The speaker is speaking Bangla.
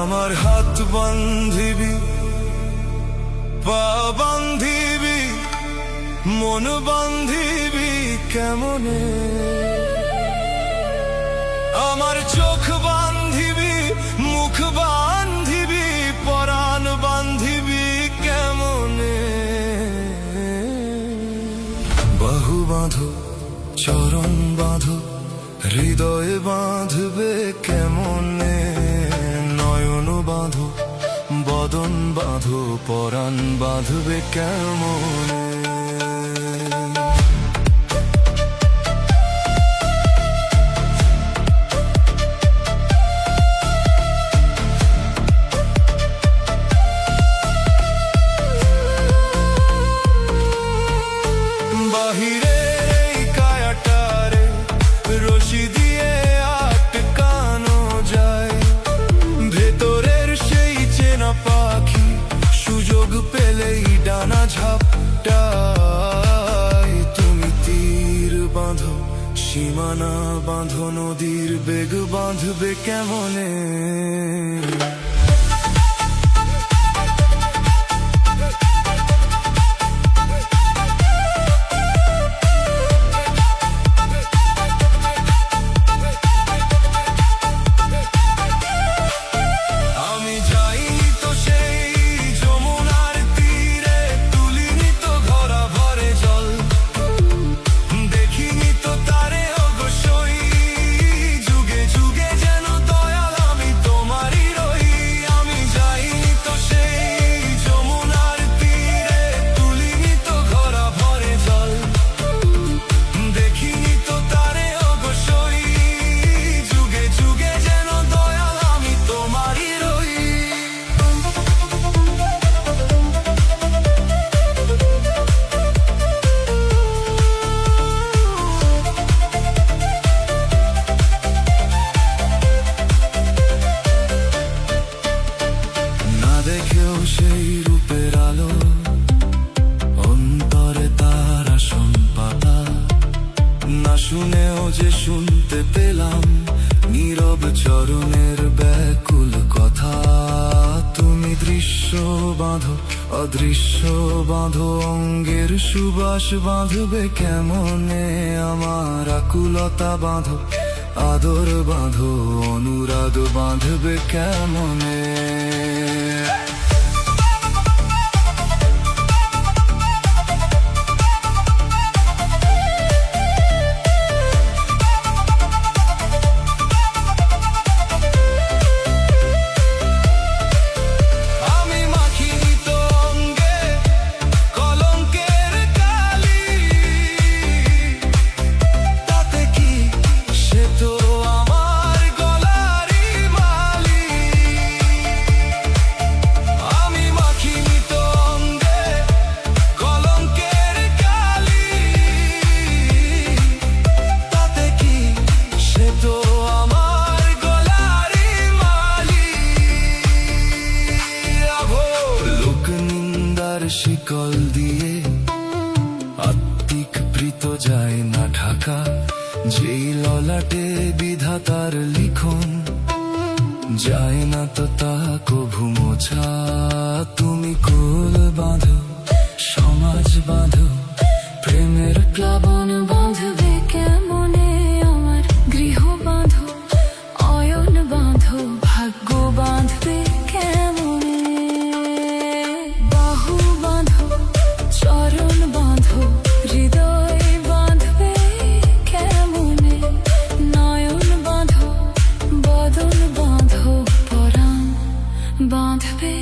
আমার হাত বান্ধিবি, পা বান্ধিবি, মন বান্ধিবি কেমনে? আমার চোখ বান্ধিবি, মুখ বান্ধিবি, পরাণ বান্ধিবি কেমনে? বাহু বাঁধো, চরণ বাঁধো, হৃদয়ে বাঁধবে কেমনে? নয়ন বাঁধো, বদন বাঁধো, পরাণ বাঁধবে কেমনে? বাহিরে কায়াটারে রশি দিয়ে আটকানো যায়, ভেতরের সেই চেনা পাখি সুযোগ পেলেই ডানা ঝাপটায়। তুমি তীর বাঁধো, সীমানা বাঁধো, নদীর বেগ বাঁধবে কেমনে? সেই রূপের আলো, অন্তরে তার আসন পাতা, না শুনেও যে শুনতে পেলাম নীরব চরণের ব্যাকুল কথা। তুমি দৃশ্য বাঁধো, অদৃশ্য বাঁধো, অঙ্গের সুবাস বাঁধবে কেমনে? আমার আকুলতা বাঁধো, আদর বাঁধো, অনুরাগ বাঁধবে কেমনে? শিকল দিয়ে আত্মিক প্রীত যায় না ঢাকা, যেই ললাটে বিধাতার লিখন যায় না তো তা কভু মোছা। তুমি কুল বাঁধো, সমাজ বাঁধো, প্রেমের প্লাবন বাঁধবে কেমনে? আমার গৃহ বাঁধো, অয়ন বাঁধো, ভাগ্য বাঁধবে কেমনে? বাহু বাঁধো, চরণ বাঁধো, হৃদয় বাঁধবে কেমনে? নয়ন বাঁধো, বদন বাঁধো, পরাণ বাঁধবে